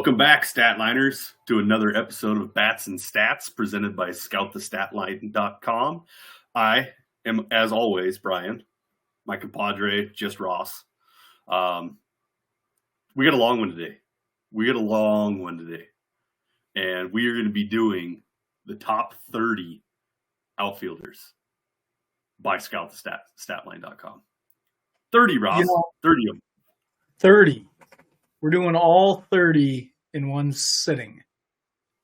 Welcome back, Statliners, to another episode of Bats and Stats presented by ScoutTheStatline.com. I am, as always, Brian, my compadre, just Ross. We got a long one today. And we are going to be doing the top 30 outfielders by ScoutTheStatline.com. 30, Ross. 30 of them. 30. We're doing all 30 in one sitting.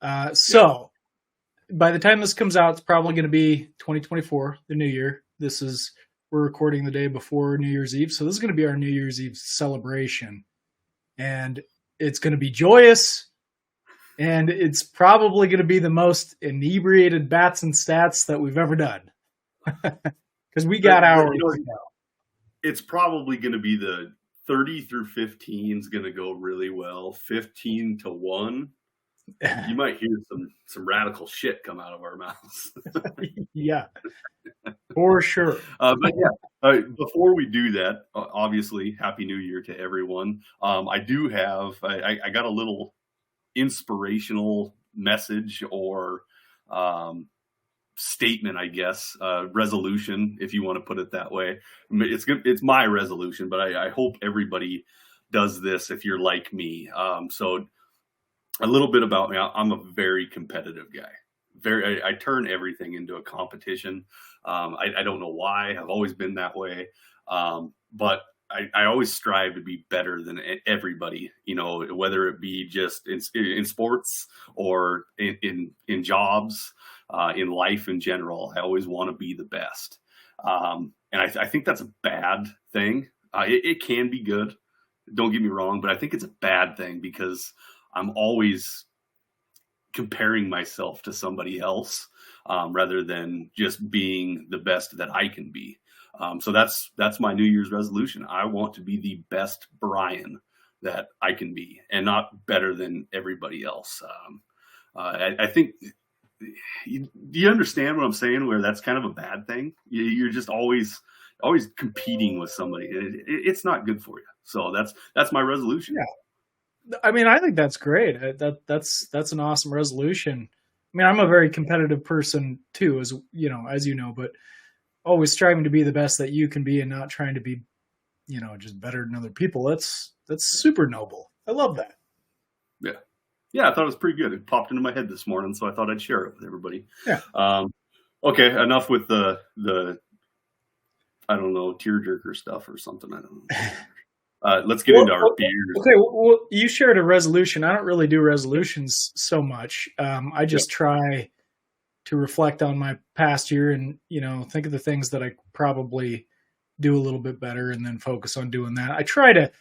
By the time this comes out, it's probably going to be 2024, the new year. We're recording the day before New Year's Eve. So this is going to be our New Year's Eve celebration. And it's going to be joyous. And it's probably going to be the most inebriated Bats and Stats that we've ever done. Because we got ours. It's probably going to be the 30 through 15 is going to go really well. 15 to 1, you might hear some radical shit come out of our mouths. Yeah, for sure. Before we do that, obviously, Happy New Year to everyone. I got a little inspirational message or statement, I guess, resolution, if you want to put it that way. It's my resolution, but I hope everybody does this if you're like me. So a little bit about me. I'm a very competitive guy. I turn everything into a competition. I don't know why. I've always been that way. But I always strive to be better than everybody, whether it be just in sports or in jobs. In life in general, I always want to be the best. And I think that's a bad thing. It can be good. Don't get me wrong, but I think it's a bad thing because I'm always comparing myself to somebody else rather than just being the best that I can be. So that's my New Year's resolution. I want to be the best Brian that I can be and not better than everybody else. I think... Do you understand what I'm saying? Where that's kind of a bad thing. You're just always competing with somebody. It's not good for you. So that's my resolution. Yeah, I mean, I think that's great. That's an awesome resolution. I mean, I'm a very competitive person too, as you know, but always striving to be the best that you can be and not trying to be, just better than other people. That's super noble. I love that. Yeah. Yeah, I thought it was pretty good. It popped into my head this morning, so I thought I'd share it with everybody. Yeah. Okay, enough with the I don't know, tearjerker stuff or something. I don't know. Let's get into our beers. Okay, well, you shared a resolution. I don't really do resolutions so much. I just try to reflect on my past year and, think of the things that I probably do a little bit better and then focus on doing that. I try to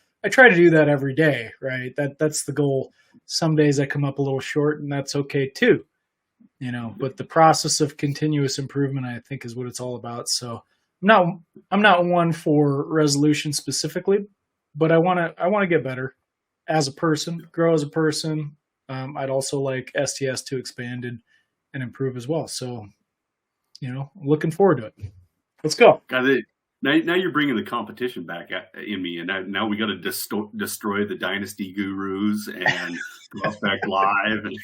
do that every day, right? That's the goal. Some days I come up a little short and that's okay too, but the process of continuous improvement, I think, is what it's all about. So I'm not one for resolution specifically, but I want to get better as a person, grow as a person. I'd also like STS to expand and improve as well. So, I'm looking forward to it. Let's go. Got it. Now you're bringing the competition back in me, and now we got to destroy the Dynasty Gurus and Prospect Live. And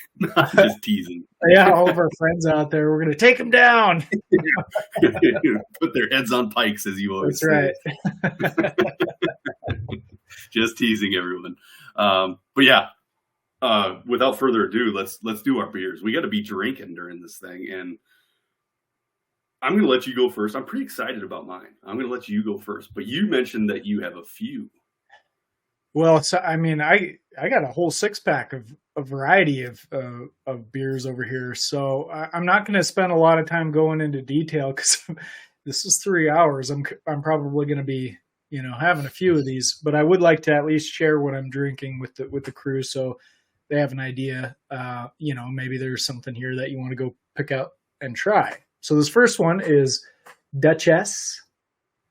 just teasing. Yeah, all of our friends out there, we're going to take them down. Put their heads on pikes, as you always say. That's right. Just teasing everyone. But yeah, without further ado, let's do our beers. We got to be drinking during this thing, and I'm going to let you go first. I'm pretty excited about mine. I'm going to let you go first. But you mentioned that you have a few. Well, so, I mean, I got a whole 6-pack of a variety of beers over here. So I'm not going to spend a lot of time going into detail because this is 3 hours. I'm probably going to be, having a few of these. But I would like to at least share what I'm drinking with the crew so they have an idea. Maybe there's something here that you want to go pick out and try. So this first one is Duchess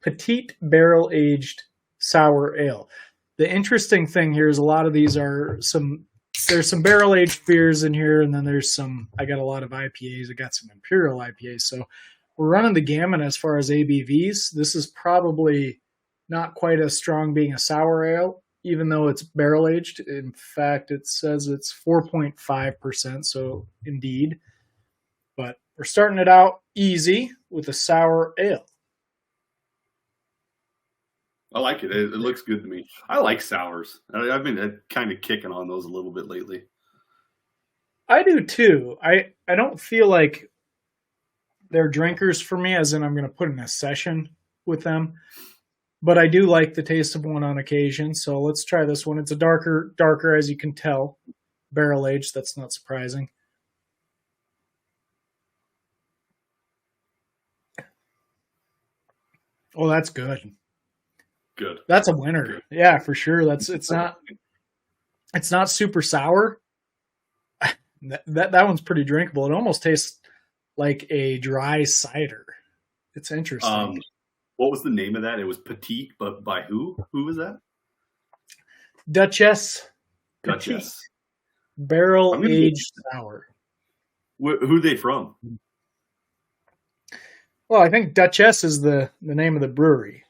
Petite Barrel Aged Sour Ale. The interesting thing here is a lot of these there's some barrel aged beers in here, and then I got a lot of IPAs. I got some Imperial IPAs. So we're running the gamut as far as ABVs. This is probably not quite as strong being a sour ale, even though it's barrel aged. In fact, it says it's 4.5%. So indeed, but we're starting it out easy with a sour ale. I like it. It looks good to me. I like sours. I've been kind of kicking on those a little bit lately. I do too. I don't feel like they're drinkers for me, as in I'm going to put in a session with them. But I do like the taste of one on occasion. So let's try this one. It's a darker as you can tell, barrel aged. That's not surprising. Oh, that's good. Good. That's a winner. Good. Yeah, for sure. It's not super sour. That one's pretty drinkable. It almost tastes like a dry cider. It's interesting. What was the name of that? It was Petite, but by who? Who was that? Duchess. Duchess. Barrel aged sour. Who are they from? Well, I think Duchess is the name of the brewery.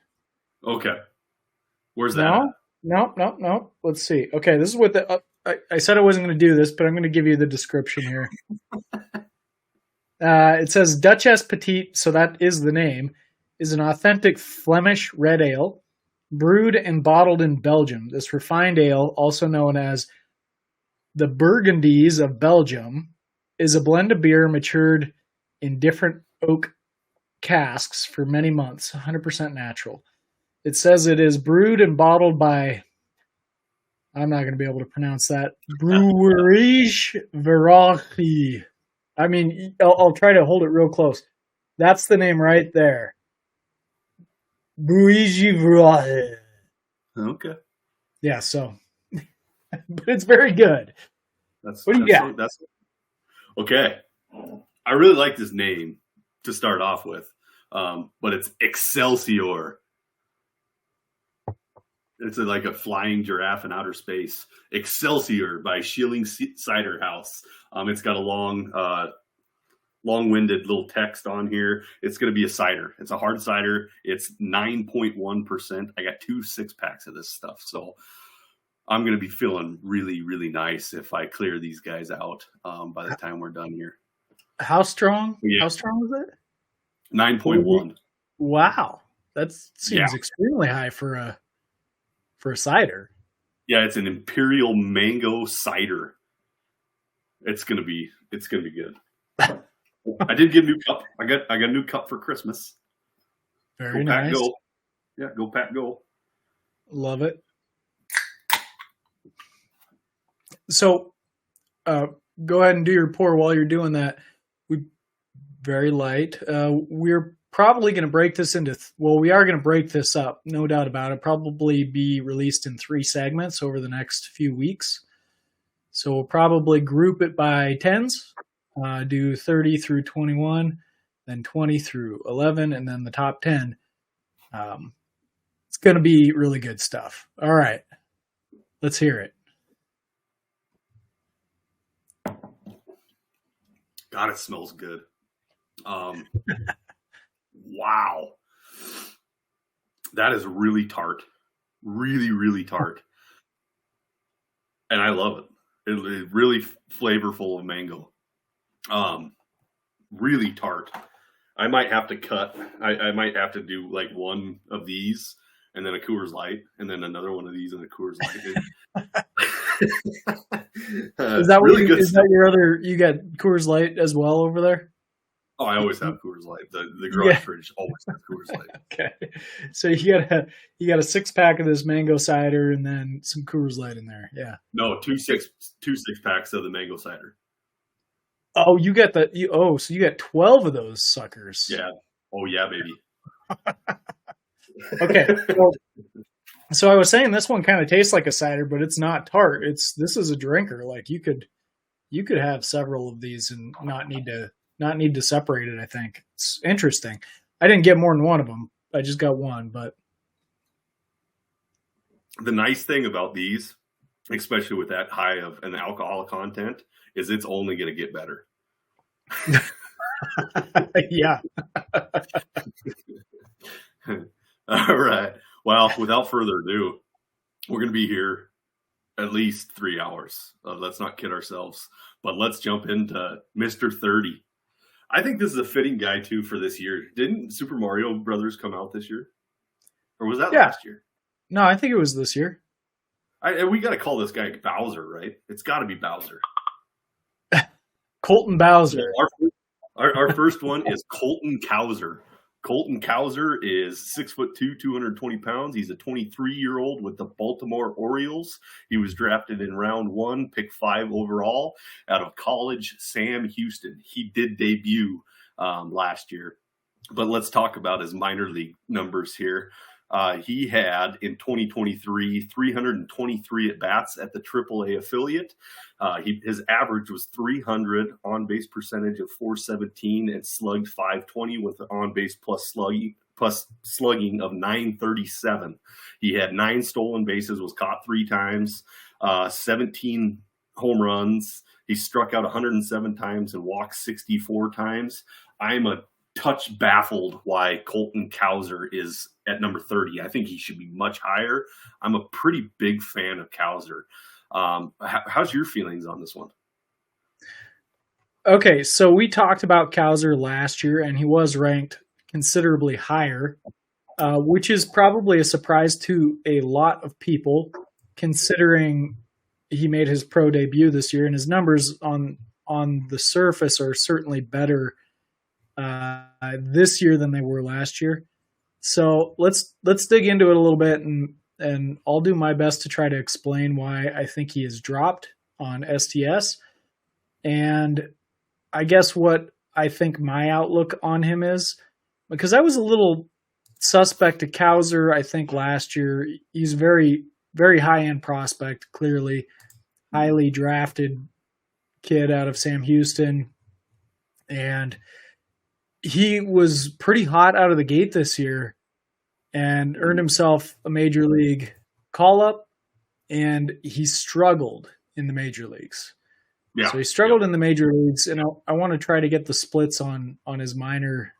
Okay. Where's that? No. Let's see. Okay, this is what I said I wasn't going to do this, but I'm going to give you the description here. It says Duchess Petite, so that is the name, is an authentic Flemish red ale, brewed and bottled in Belgium. This refined ale, also known as the Burgundies of Belgium, is a blend of beer matured in different oak casks for many months, 100% natural. It says it is brewed and bottled by, I'm not going to be able to pronounce that, Brewerij Verachi. I mean, I'll try to hold it real close. That's the name right there. Brewerij Verachi. Okay. Yeah, so, but it's very good. What do you got? Okay. I really like this name to start off with, but it's Excelsior. It's like a flying giraffe in outer space. Excelsior by Schilling Cider House. It's got a long-winded little text on here. It's going to be a cider. It's a hard cider. It's 9.1%. I got 2 6-packs of this stuff. So I'm going to be feeling really, really nice if I clear these guys out by the time we're done here. How strong? Yeah. How strong is it? 9.1. Wow. That seems extremely high for a cider. Yeah, it's an imperial mango cider. It's gonna be good. I did get a new cup. I got a new cup for Christmas. Very nice. Go. Yeah, go pack go. Love it. So go ahead and do your pour while you're doing that. Very light. We're probably going to break this into, we are going to break this up, no doubt about it. Probably be released in 3 segments over the next few weeks. So we'll probably group it by 10s, do 30 through 21, then 20 through 11, and then the top 10. It's going to be really good stuff. All right, let's hear it. God, it smells good. Wow. That is really tart. Really, really tart. And I love it. It's really flavorful of mango. Really tart. I might have to cut. I might have to do like one of these and then a Coors Light and then another one of these and a Coors Light. Is that really good? Is that your other? You got Coors Light as well over there? Oh, I always have Coors Light. The garage fridge always has Coors Light. Okay, so you got a 6-pack of this mango cider and then some Coors Light in there. Yeah. No, two six packs of the mango cider. Oh, you got so you got 12 of those suckers. Yeah. Oh yeah, baby. Okay. Well, so I was saying this one kind of tastes like a cider, but it's not tart. This is a drinker. Like you could have several of these and not need to separate it. I think it's interesting. I didn't get more than one of them. I just got one, but the nice thing about these, especially with that high of an alcohol content, is it's only going to get better. Yeah. All right. Well, without further ado, We're going to be here at least 3 hours. Let's not kid ourselves. But let's jump into Mr. 30. I think this is a fitting guy, too, for this year. Didn't Super Mario Brothers come out this year? Or was that last year? No, I think it was this year. We got to call this guy Bowser, right? It's got to be Bowser. Colton Bowser. Our first one is Colton Cowser. Colton Cowser is 6'2", 220 pounds. He's a 23-year-old with the Baltimore Orioles. He was drafted in round 1, pick 5 overall out of college, Sam Houston. He did debut last year. But let's talk about his minor league numbers here. He had, in 2023, 323 at-bats at the AAA affiliate. His average was 300, on-base percentage of 417, and slugged 520 with an on-base plus slugging of 937. He had 9 stolen bases, was caught 3 times, 17 home runs. He struck out 107 times and walked 64 times. I'm a touch baffled why Colton Cowser is at number 30. I think he should be much higher. I'm a pretty big fan of Cowser. How's your feelings on this one? Okay, so we talked about Cowser last year, and he was ranked considerably higher, which is probably a surprise to a lot of people, considering he made his pro debut this year, and his numbers on the surface are certainly better this year than they were last year. So let's dig into it a little bit, and I'll do my best to try to explain why I think he is dropped on STS. And I guess what I think my outlook on him is, because I was a little suspect to Cowser, I think last year. He's very, very high-end prospect, clearly. Highly drafted kid out of Sam Houston. And he was pretty hot out of the gate this year and earned himself a major league call-up, and he struggled in the major leags. Yeah. So he struggled in the major leagues, and I want to try to get the splits on his minor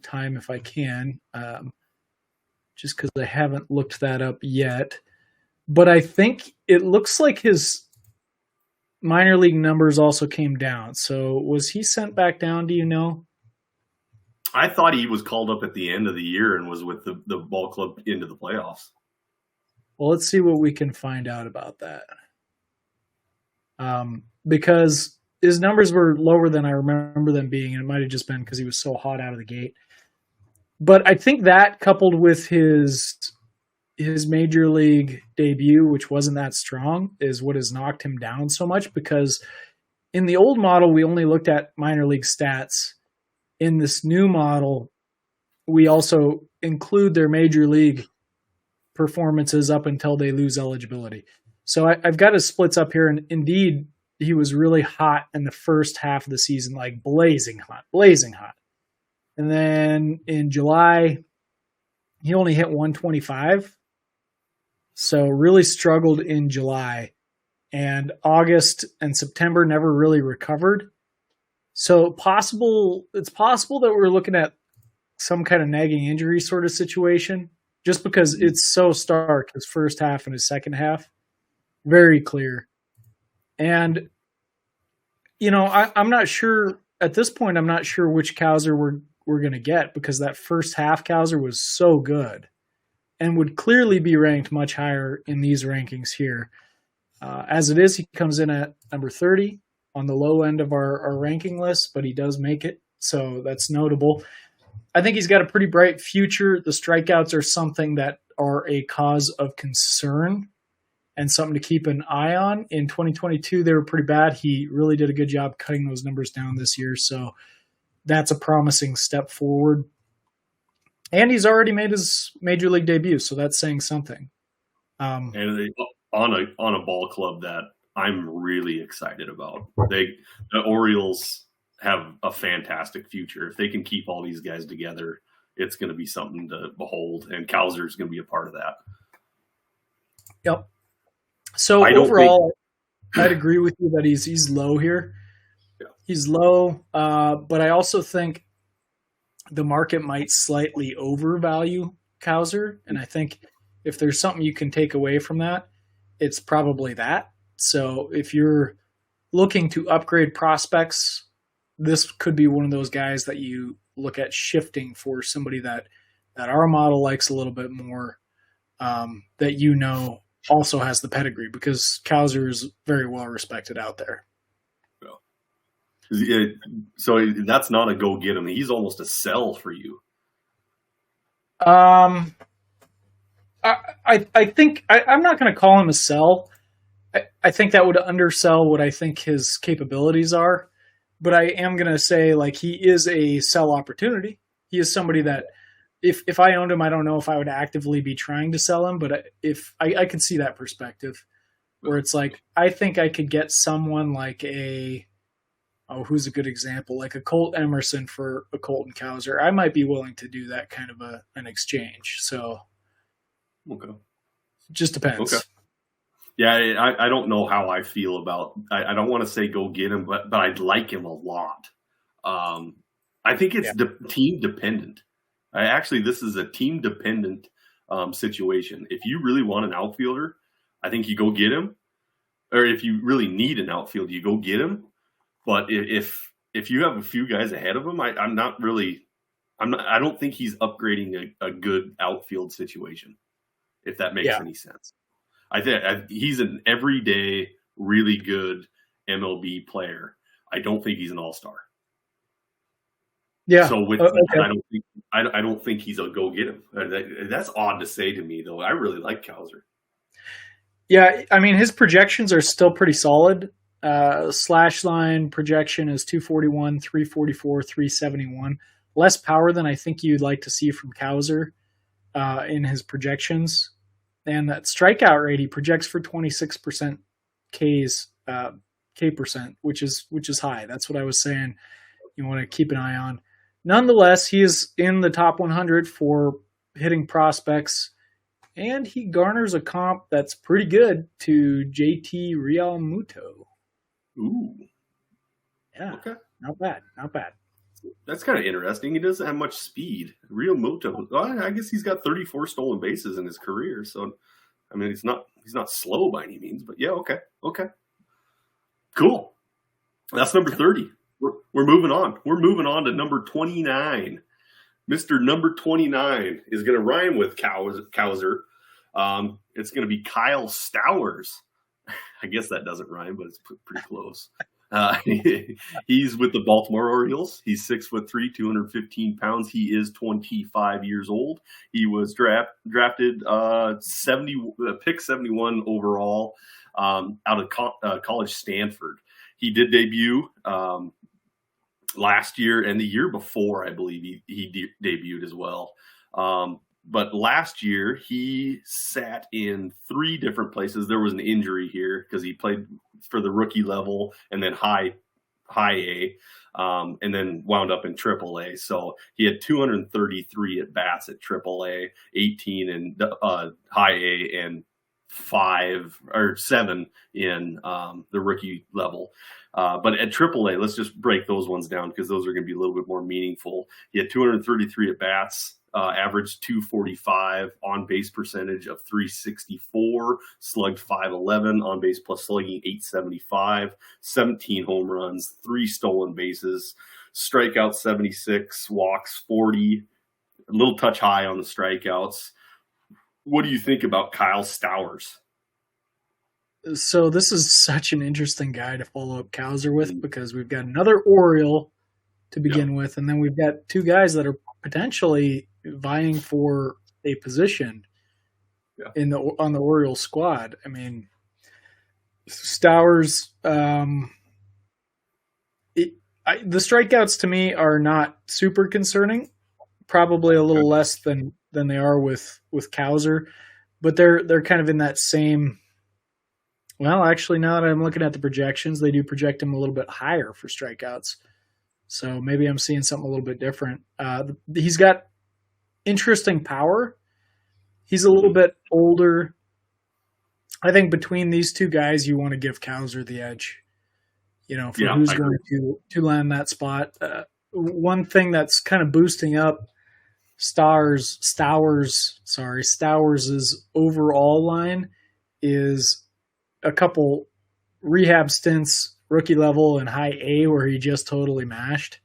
time if I can, just because I haven't looked that up yet. But I think it looks like his minor league numbers also came down. So was he sent back down, do you know? I thought he was called up at the end of the year and was with the ball club into the playoffs. Well, let's see what we can find out about that. Because his numbers were lower than I remember them being, and it might have just been because he was so hot out of the gate. But I think that, coupled with his major league debut, which wasn't that strong, is what has knocked him down so much, because in the old model, we only looked at minor league stats. In this new model, we also include their major league performances up until they lose eligibility. So I've got his splits up here, and indeed, he was really hot in the first half of the season, like blazing hot. And then in July, he only hit 125. So really struggled in July. And August and September never really recovered. So it's possible that we're looking at some kind of nagging injury sort of situation, just because it's so stark, his first half and his second half. Very clear. And, I'm not sure, at this point, I'm not sure which Cowser we're going to get, because that first half Cowser was so good and would clearly be ranked much higher in these rankings here. As it is, he comes in at number 30. On the low end of our ranking list, but he does make it, so that's notable. I think he's got a pretty bright future. The strikeouts are something that are a cause of concern and something to keep an eye on. In 2022, they were pretty bad. He really did a good job cutting those numbers down this year, so that's a promising step forward. And he's already made his major league debut, so that's saying something. And on a ball club that I'm really excited about. The Orioles have a fantastic future. If they can keep all these guys together, it's going to be something to behold, and Cowser is going to be a part of that. Yep. So overall, I'd agree with you that he's low here. Yeah. He's low, but I also think the market might slightly overvalue Cowser, and I think if there's something you can take away from that, it's probably that. So if you're looking to upgrade prospects, this could be one of those guys that you look at shifting for somebody that our model likes a little bit more, that also has the pedigree, because Cowser is very well respected out there. So that's not a go get him. He's almost a sell for you. I think I'm not going to call him a sell. I think that would undersell what I think his capabilities are. But I am going to say, like, he is a sell opportunity. He is somebody that if I owned him, I don't know if I would actively be trying to sell him. But if I could see that perspective where it's like, I think I could get someone like who's a good example? Like a Colt Emerson for a Colton Cowser. I might be willing to do that kind of an exchange. So, okay, it just depends. Okay. Yeah, I don't know how I feel about. I don't want to say go get him, but I'd like him a lot. I think it's team dependent. This is a team dependent situation. If you really want an outfielder, I think you go get him. Or if you really need an outfielder, you go get him. But if you have a few guys ahead of him, I don't think he's upgrading a good outfield situation, if that makes any sense. I think he's an everyday, really good MLB player. I don't think he's an all-star. Yeah. So that, I don't think he's a go get him. That's odd to say to me, though. I really like Cowser. Yeah, I mean, his projections are still pretty solid. Slash line projection is 241, 344, 371. Less power than I think you'd like to see from Cowser in his projections. And that strikeout rate, he projects for 26% K percent, which is high. That's what I was saying. You want to keep an eye on. Nonetheless, he is in the top 100 for hitting prospects, and he garners a comp that's pretty good to JT Realmuto. Ooh. Yeah. Okay. Not bad. That's kind of interesting. He doesn't have much speed. Realmuto, I guess he's got 34 stolen bases in his career. So, I mean, he's not slow by any means. But yeah, okay. Cool. That's number 30. We're moving on. We're moving on to number 29. Mr. Number 29 is going to rhyme with Cowser. It's going to be Kyle Stowers. I guess that doesn't rhyme, but it's pretty close. He's with the Baltimore Orioles. He's 6'3", 215 pounds. He is 25 years old. He was drafted pick 71 overall out of college Stanford. He did debut last year and the year before, I believe he debuted as well. But last year, he sat in 3 different places. There was an injury here because he played for the rookie level and then high A, and then wound up in Triple A. So he had 233 at bats at Triple A, 18 in high A, and 5 or 7 in the rookie level. But at AAA, let's just break those ones down because those are going to be a little bit more meaningful. He had 233 at bats, averaged 245, on base percentage of 364, slugged 511, on base plus slugging 875, 17 home runs, 3 stolen bases, strikeouts 76, walks 40, a little touch high on the strikeouts. What do you think about Kyle Stowers? So this is such an interesting guy to follow up Cowser with because we've got another Oriole to begin with, and then we've got 2 guys that are potentially vying for a position on the Orioles squad. I mean, Stowers, the strikeouts to me are not super concerning. Probably a little less than they are with Cowser, but they're kind of in that same. Well, actually, now that I'm looking at the projections, they do project him a little bit higher for strikeouts. So maybe I'm seeing something a little bit different. He's got interesting power. He's a little bit older. I think between these 2 guys, you want to give Cowser the edge. For who's going to land that spot. One thing that's kind of boosting up Stowers' overall line is a couple rehab stints, rookie level and high A, where he just totally mashed.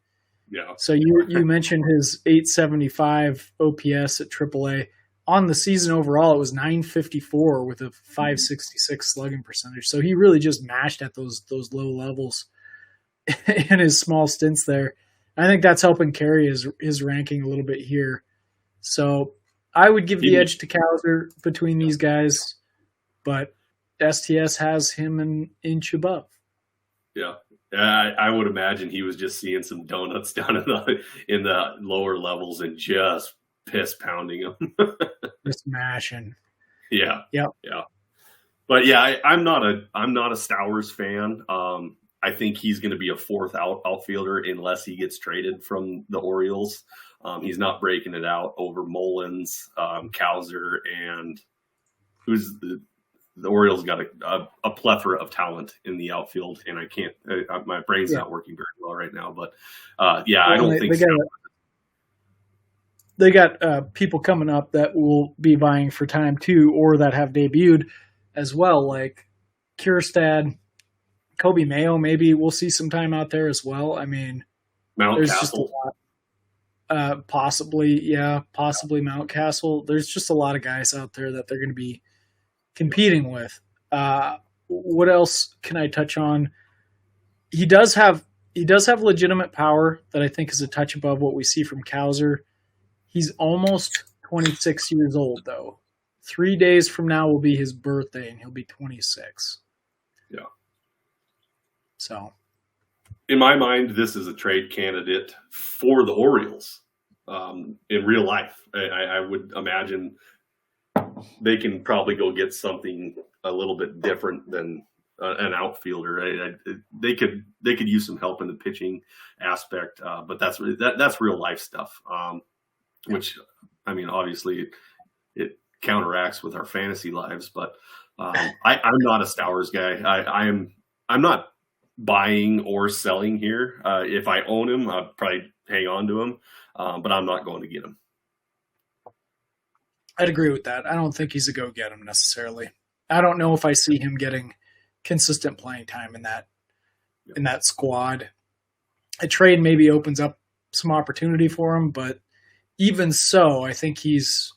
Yeah. So you mentioned his 875 OPS at AAA. On the season overall, it was 954 with a 566 slugging percentage. So he really just mashed at those low levels in his small stints there. I think that's helping carry his ranking a little bit here. So I would give the edge to Cowser between these guys, but STS has him an inch above. Yeah. I would imagine he was just seeing some donuts down in the lower levels and just piss pounding them. Just mashing. Yeah. Yep. Yeah. But yeah, I'm not a Stowers fan. I think he's going to be a fourth outfielder unless he gets traded from the Orioles. He's not breaking it out over Mullins, Cowser, and who's the Orioles got a plethora of talent in the outfield, and I can't. My brain's not working very well right now. But I don't think they got people coming up that will be vying for time too, or that have debuted as well, like Kierstad, Kobe Mayo. Maybe we'll see some time out there as well. I mean, there's just a lot. Possibly Mountcastle. There's just a lot of guys out there that they're going to be competing with. What else can I touch on? He does have legitimate power that I think is a touch above what we see from Cowser. He's almost 26 years old, though. 3 days from now will be his birthday, and he'll be 26. Yeah. So, in my mind, this is a trade candidate for the Orioles. In real life, I would imagine they can probably go get something a little bit different than an outfielder. They could use some help in the pitching aspect, but that's real life stuff. Which, I mean, obviously it counteracts with our fantasy lives. But I'm not a Stowers guy. I'm not buying or selling here. If I own him, I'll probably hang on to him, but I'm not going to get him. I'd agree with that. I don't think he's a go get him necessarily. I don't know if I see him getting consistent playing time in that squad. A trade maybe opens up some opportunity for him, but even so, I think he's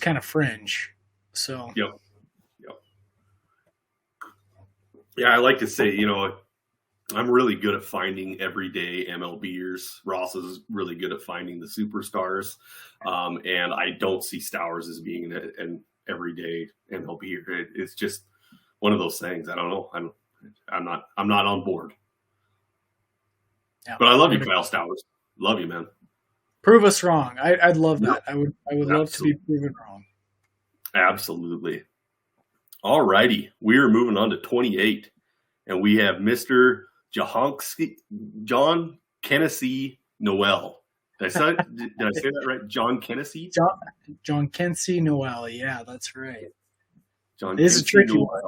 kind of fringe. So Yep. Yeah, I like to say, I'm really good at finding everyday MLBers. Ross is really good at finding the superstars. And I don't see Stowers as being an everyday MLBer. It's just one of those things. I don't know. I'm not on board. Yeah. But I love you, Kyle Stowers. Love you, man. Prove us wrong. I'd love that. I would love to be proven wrong. Absolutely. All righty. We are moving on to 28. And we have Mr. John Kennedy Noel. Did I say that right? John Kennedy? John Kennedy Noel. Yeah, that's right. John it is a tricky one.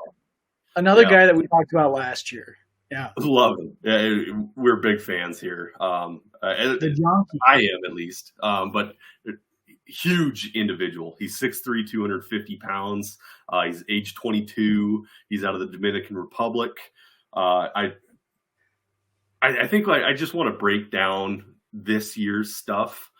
Another guy that we talked about last year. Yeah. Love him. Yeah, we're big fans here. I am, at least. But huge individual. He's 6'3", 250 pounds. He's age 22. He's out of the Dominican Republic. I think I just want to break down this year's stuff.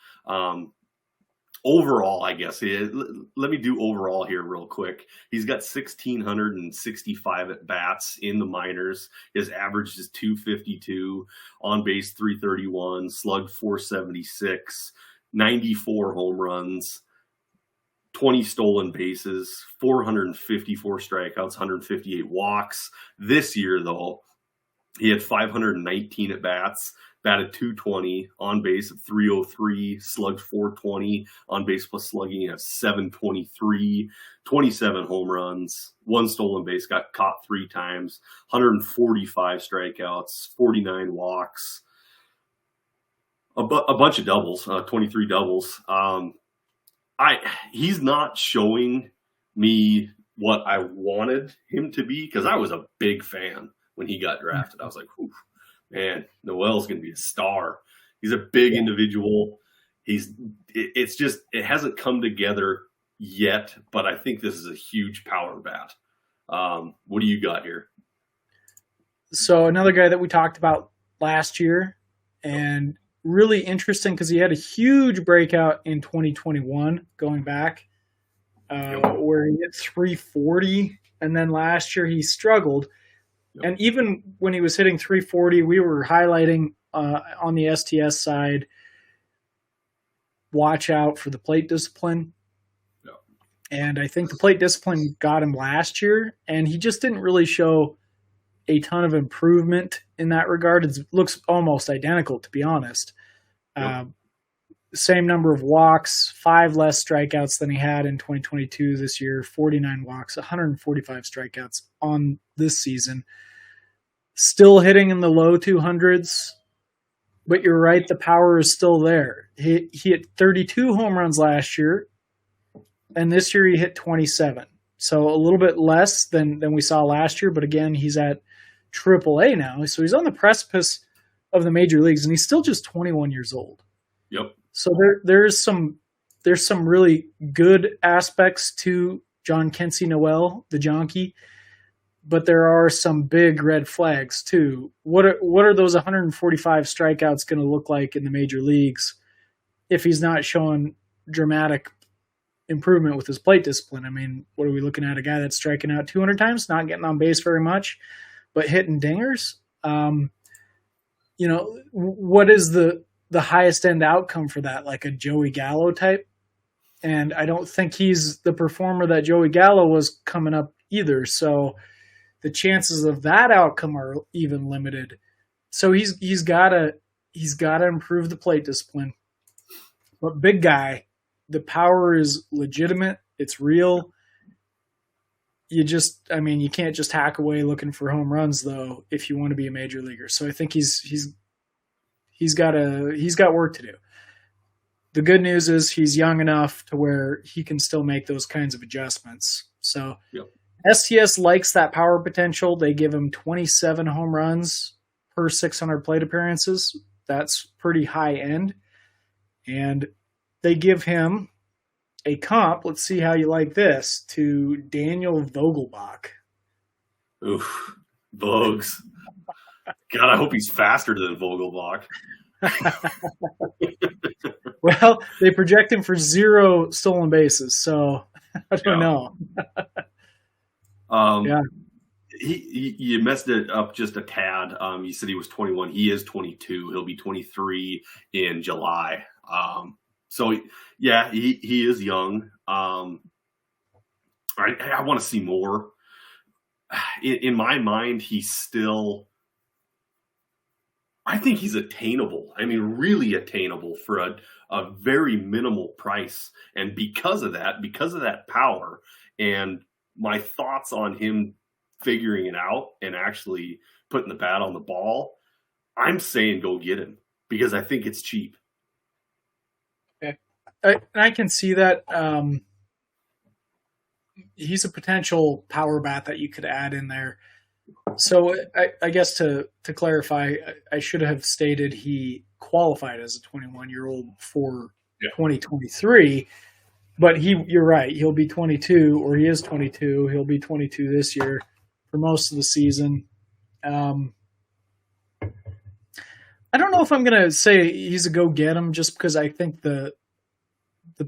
Overall, I guess. Let me do overall here real quick. He's got 1,665 at bats in the minors. His average is 252, on base 331, slugged 476, 94 home runs, 20 stolen bases, 454 strikeouts, 158 walks. This year, though, he had 519 at bats, batted 220, on base of 303, slugged 420, on base plus slugging of 723, 27 home runs, 1 stolen base, got caught 3 times, 145 strikeouts, 49 walks, a bunch of doubles, 23 doubles. He's not showing me what I wanted him to be, because I was a big fan when he got drafted. I was like, man, Noel's going to be a star. He's a big individual. It's just, it hasn't come together yet, but I think this is a huge power bat. What do you got here? So another guy that we talked about last year, and really interesting because he had a huge breakout in 2021 going back, where he hit 340, and then last year he struggled. And even when he was hitting 340, we were highlighting on the STS side, watch out for the plate discipline. And I think the plate discipline got him last year, and he just didn't really show a ton of improvement in that regard. It looks almost identical, to be honest. Same number of walks, 5 less strikeouts than he had in 2022 this year, 49 walks, 145 strikeouts on this season. Still hitting in the low 200s, but you're right, the power is still there. He hit 32 home runs last year, and this year he hit 27. So a little bit less than we saw last year, but again, he's at AAA now. So he's on the precipice of the major leagues, and he's still just 21 years old. Yep. So there's some really good aspects to John Kensey Noel, the Jonky, but there are some big red flags too. What are those 145 strikeouts going to look like in the major leagues if he's not showing dramatic improvement with his plate discipline? I mean, what are we looking at? A guy that's striking out 200 times, not getting on base very much, but hitting dingers. What is the highest end outcome for that? Like a Joey Gallo type? And I don't think he's the performer that Joey Gallo was coming up either. So the chances of that outcome are even limited. So he's gotta improve the plate discipline. But big guy, the power is legitimate. It's real. You can't just hack away looking for home runs though if you want to be a major leaguer. So I think he's got work to do. The good news is he's young enough to where he can still make those kinds of adjustments. So STS likes that power potential. They give him 27 home runs per 600 plate appearances. That's pretty high end. And they give him a comp, let's see how you like this, to Daniel Vogelbach. Oof, Vogues. God, I hope he's faster than Vogelbach. Well, they project him for 0 stolen bases, so I don't know. You messed it up just a tad. You said he was 21. He is 22. He'll be 23 in July. So yeah, he is young. I want to see more. In my mind, he's still, I think he's attainable. I mean, really attainable for a very minimal price. And because of that power and my thoughts on him figuring it out and actually putting the bat on the ball, I'm saying go get him because I think it's cheap. Okay. I can see that. He's a potential power bat that you could add in there. So I guess to clarify, I should have stated he qualified as a 21-year-old for 2023, but you're right. He'll be 22, or he is 22. He'll be 22 this year for most of the season. I don't know if I'm going to say he's a go get him just because I think the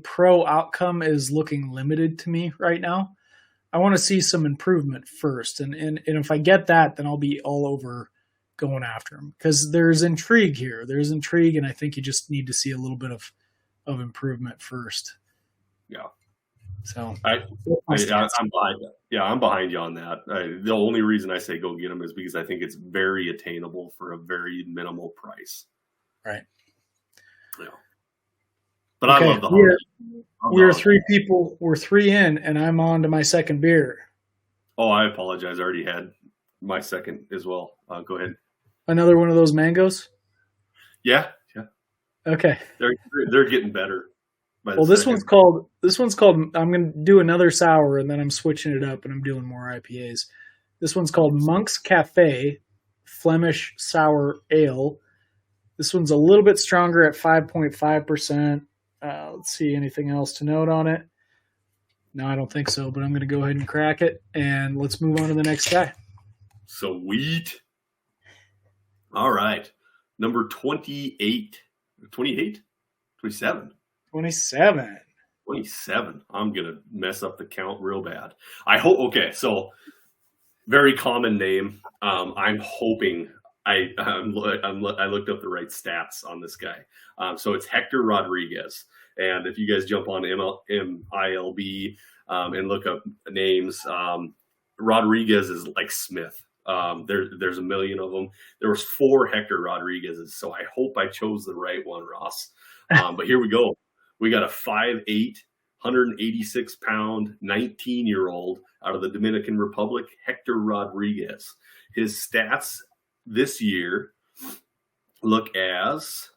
pro outcome is looking limited to me right now. I want to see some improvement first. And if I get that, then I'll be all over going after him because there's intrigue here. There's intrigue, and I think you just need to see a little bit of improvement first. Yeah. So I'm behind you. Yeah, I'm behind you on that. The only reason I say go get him is because I think it's very attainable for a very minimal price. Right. Yeah. But okay, I love the holiday. We're 3 people. We're 3 in, and I'm on to my second beer. Oh, I apologize. I already had my second as well. Go ahead. Another one of those mangoes? Yeah. Okay. They're getting better. Well, this one's called. I'm going to do another sour, and then I'm switching it up, and I'm doing more IPAs. This one's called Monk's Cafe Flemish Sour Ale. This one's a little bit stronger at 5.5%. Let's see, anything else to note on it? No, I don't think so, but I'm going to go ahead and crack it, and let's move on to the next guy. Sweet. All right. Number 28. 28? 27. 27. 27. I'm going to mess up the count real bad. I hope. Okay, so very common name. I'm hoping I looked up the right stats on this guy. So it's Hector Rodriguez. And if you guys jump on MILB and look up names, Rodriguez is like Smith. There's a million of them. There was 4 Hector Rodriguezes, so I hope I chose the right one, Ross. But here we go. We got a 5'8", 186-pound, 19-year-old out of the Dominican Republic, Hector Rodriguez. His stats this year look as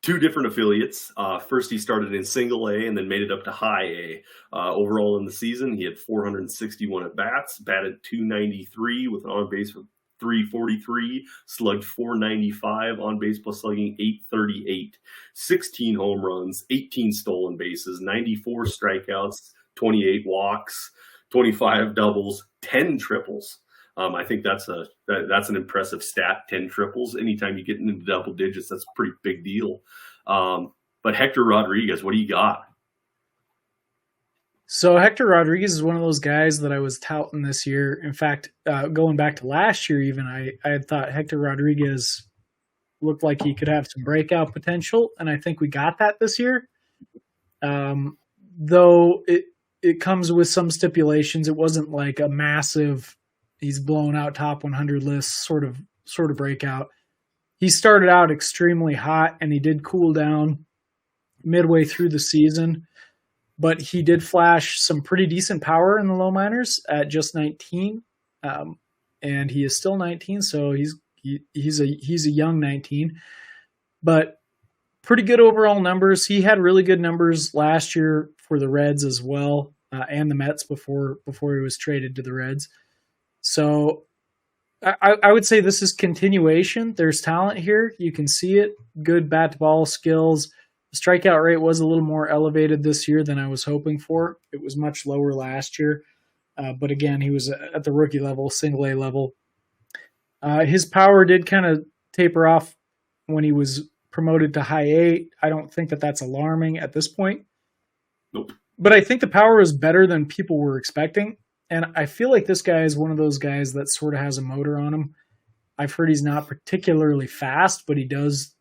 2 different affiliates. First, he started in single A and then made it up to high A. Overall in the season, he had 461 at-bats, batted .293 with an on-base of .343, slugged .495, on-base plus slugging .838, 16 home runs, 18 stolen bases, 94 strikeouts, 28 walks, 25 doubles, 10 triples. I think that's an impressive stat, 10 triples. Anytime you get into double digits, that's a pretty big deal. But Hector Rodriguez, what do you got? So Hector Rodriguez is one of those guys that I was touting this year. In fact, going back to last year even, I had thought Hector Rodriguez looked like he could have some breakout potential, and I think we got that this year. Though it comes with some stipulations. It wasn't like a massive, he's blown out top 100 lists sort of breakout. He started out extremely hot, and he did cool down midway through the season. But he did flash some pretty decent power in the low minors at just 19, and he is still 19, so he's a young 19, but pretty good overall numbers. He had really good numbers last year for the Reds as well, and the Mets before he was traded to the Reds. So I would say this is continuation. There's talent here. You can see it. Good bat to ball skills. The strikeout rate was a little more elevated this year than I was hoping for. It was much lower last year. But again, he was at the rookie level, single A level. His power did kind of taper off when he was promoted to high A. I don't think that that's alarming at this point. Nope. But I think the power is better than people were expecting. And I feel like this guy is one of those guys that sort of has a motor on him. I've heard he's not particularly fast, but he does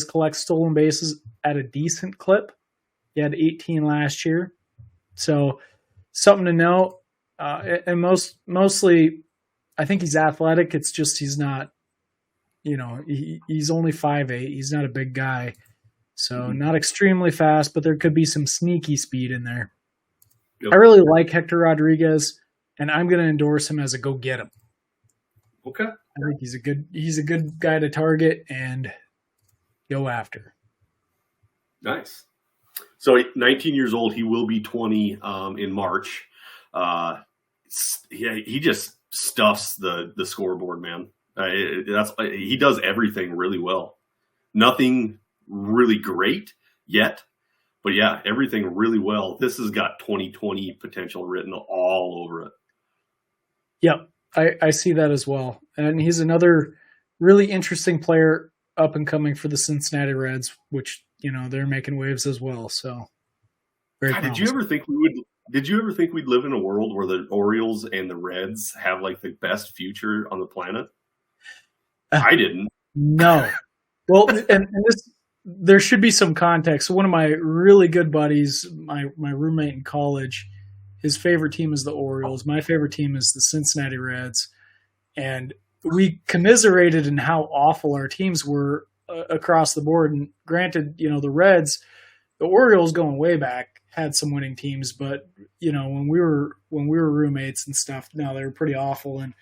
collect stolen bases at a decent clip. He had 18 last year. So something to note. And mostly, I think he's athletic. It's just he's not, he's only 5'8". He's not a big guy. So not extremely fast, but there could be some sneaky speed in there. Yep. I really like Hector Rodriguez, and I'm going to endorse him as a go get him. Okay. I think he's a good guy to target and go after. Nice. So 19 years old, he will be 20 in March. He just stuffs the scoreboard, man. He does everything really well. Nothing really great yet, but yeah, everything really well. This has got 2020 potential written all over it. Yep, I see that as well. And he's another really interesting player up and coming for the Cincinnati Reds, which, they're making waves as well. So very God, did you ever think we'd live in a world where the Orioles and the Reds have like the best future on the planet? I didn't. No. Well, and this, there should be some context. So one of my really good buddies, my roommate in college, his favorite team is the Orioles. My favorite team is the Cincinnati Reds. And we commiserated in how awful our teams were across the board. And granted, the Reds, the Orioles going way back had some winning teams, but when we were roommates and stuff, no, they were pretty awful. And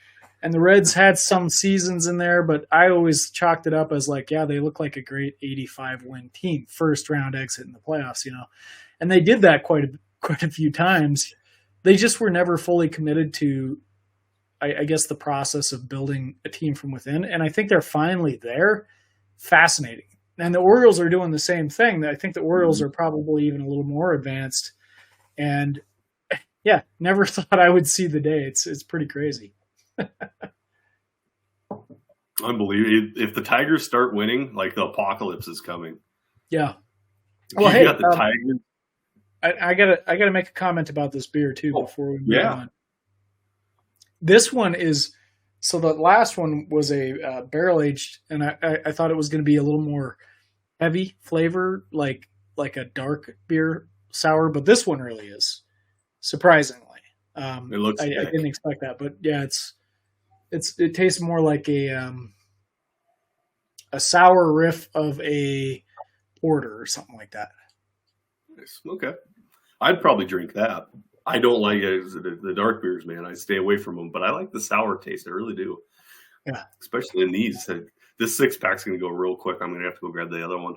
the Reds had some seasons in there, but I always chalked it up as like, yeah, they look like a great 85 win team, first round exit in the playoffs, and they did that quite a few times. They just were never fully committed to, I guess, the process of building a team from within. And I think they're finally there. Fascinating. And the Orioles are doing the same thing. I think the Orioles are probably even a little more advanced. And yeah, never thought I would see the day. It's pretty crazy. Unbelievable. If the Tigers start winning, like the apocalypse is coming. Yeah. Well, you got the Tigers. I gotta make a comment about this beer too before we move on. This one is so the last one was a barrel aged, and I thought it was going to be a little more heavy flavor, like a dark beer sour, but this one really is, surprisingly. It looks. I didn't expect that, but yeah, it tastes more like a sour riff of a porter or something like that. Nice. Okay, I'd probably drink that. I don't like the dark beers, man. I stay away from them, but I like the sour taste. I really do. Yeah, especially in these. This 6-pack's going to go real quick. I'm going to have to go grab the other one.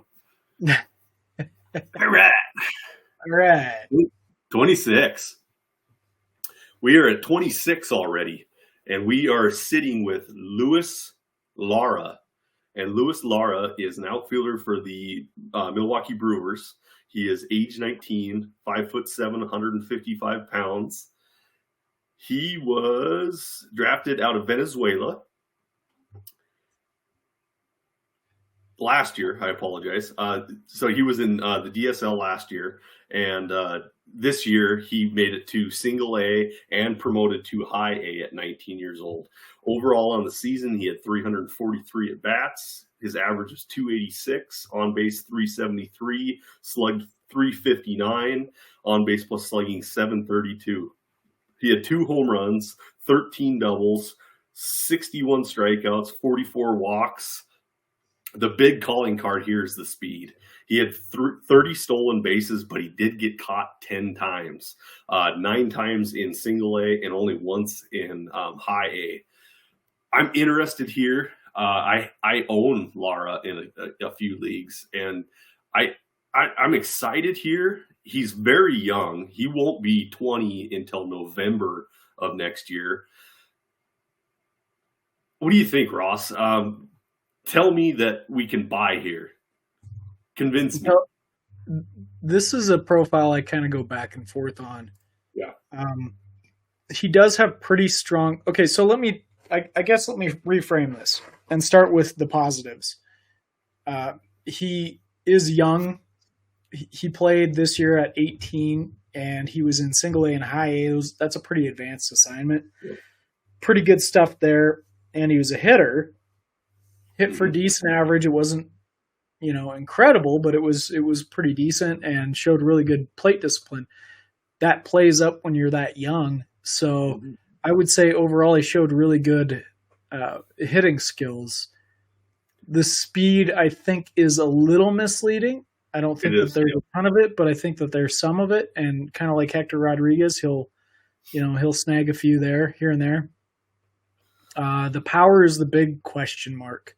All right. 26. We are at 26 already, and we are sitting with Louis Lara. And Louis Lara is an outfielder for the Milwaukee Brewers. He is age 19, 5'7", 155 pounds. He was drafted out of Venezuela last year. I apologize. So he was in the DSL last year, and this year he made it to single A and promoted to high A at 19 years old. Overall on the season, he had 343 at bats. His average was 286, on base 373, slugged 359, on base plus slugging 732. He had 2 home runs, 13 doubles, 61 strikeouts, 44 walks. The big calling card here is the speed. He had 30 stolen bases, but he did get caught 10 times, 9 times in single A and only once in high A. I'm interested here. I own Lara in a few leagues, and I'm excited here. He's very young. He won't be 20 until November of next year. What do you think, Ross? Tell me that we can buy here. Convince me. This is a profile I kind of go back and forth on. Yeah. He does have pretty strong. Okay, so let me reframe this and start with the positives. He is young. He played this year at 18, and he was in single A and high A. That's a pretty advanced assignment. Yeah. Pretty good stuff there. And he was a hitter. Hit for decent average. It wasn't, incredible, but it was pretty decent and showed really good plate discipline. That plays up when you're that young. So I would say overall he showed really good hitting skills. The speed, I think, is a little misleading. I don't think that there's a ton of it, but I think that there's some of it. And kind of like Hector Rodriguez, he'll snag a few there, here and there. The power is the big question mark.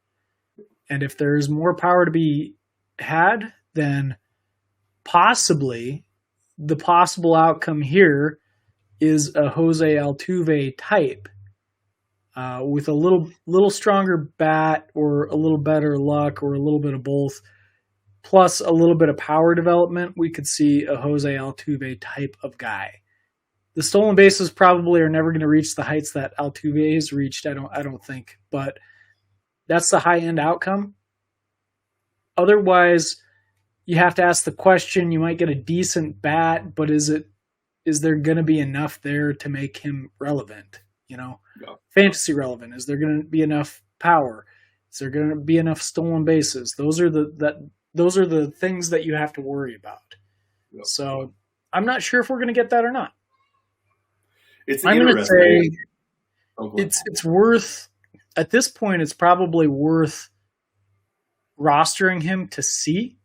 And if there's more power to be had, then possibly the possible outcome here is a Jose Altuve type with a little stronger bat or a little better luck or a little bit of both, plus a little bit of power development. We could see a Jose Altuve type of guy. The stolen bases probably are never going to reach the heights that Altuve has reached. I don't think, but that's the high end outcome. Otherwise, you have to ask the question. You might get a decent bat, but is there going to be enough there to make him relevant? Fantasy relevant. Is there going to be enough power? Is there going to be enough stolen bases? Those are the things that you have to worry about. Yep. So I'm not sure if we're going to get that or not. I'm going to say it's worth, at this point, it's probably worth rostering him to see,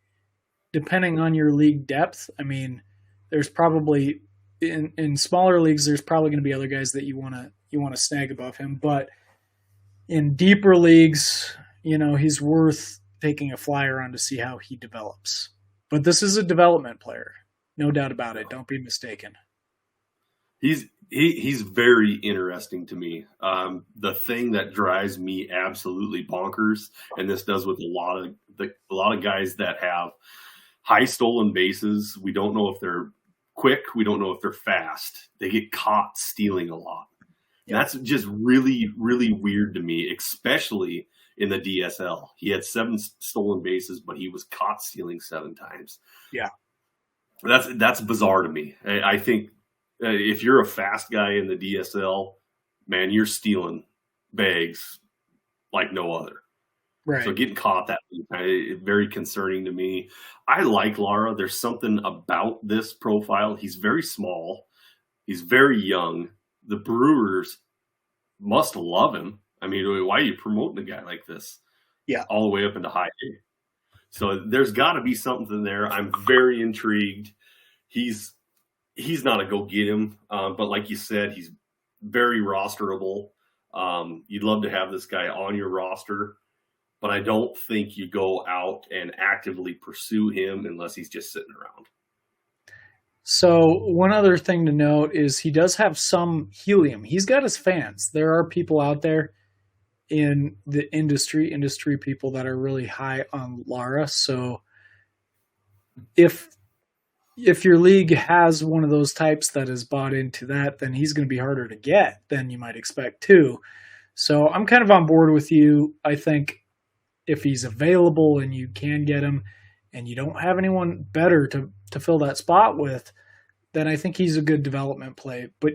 depending on your league depth. I mean, there's probably in smaller leagues, there's probably going to be other guys that you want to snag above him, but in deeper leagues, he's worth taking a flyer on to see how he develops. But this is a development player, no doubt about it. Don't be mistaken. He's very interesting to me. The thing that drives me absolutely bonkers, and this does with a lot of guys that have high stolen bases. We don't know if they're quick. We don't know if they're fast. They get caught stealing a lot. Yeah. That's just really, really weird to me, especially in the DSL. He had 7 stolen bases, but he was caught stealing 7 times. Yeah, that's bizarre to me. I think. If you're a fast guy in the DSL, man, you're stealing bags like no other. Right. So getting caught that very concerning to me. I like Lara. There's something about this profile. He's very small. He's very young. The Brewers must love him. I mean, why are you promoting a guy like this? Yeah. All the way up into high A. So there's got to be something there. I'm very intrigued. He's not a go get him, but like you said, he's very rosterable. You'd love to have this guy on your roster, but I don't think you go out and actively pursue him unless he's just sitting around. So one other thing to note is he does have some helium. He's got his fans. There are people out there in the industry people that are really high on Lara. So if your league has one of those types that is bought into that, then he's going to be harder to get than you might expect too. So I'm kind of on board with you. I think if he's available and you can get him and you don't have anyone better to fill that spot with, then I think he's a good development play. But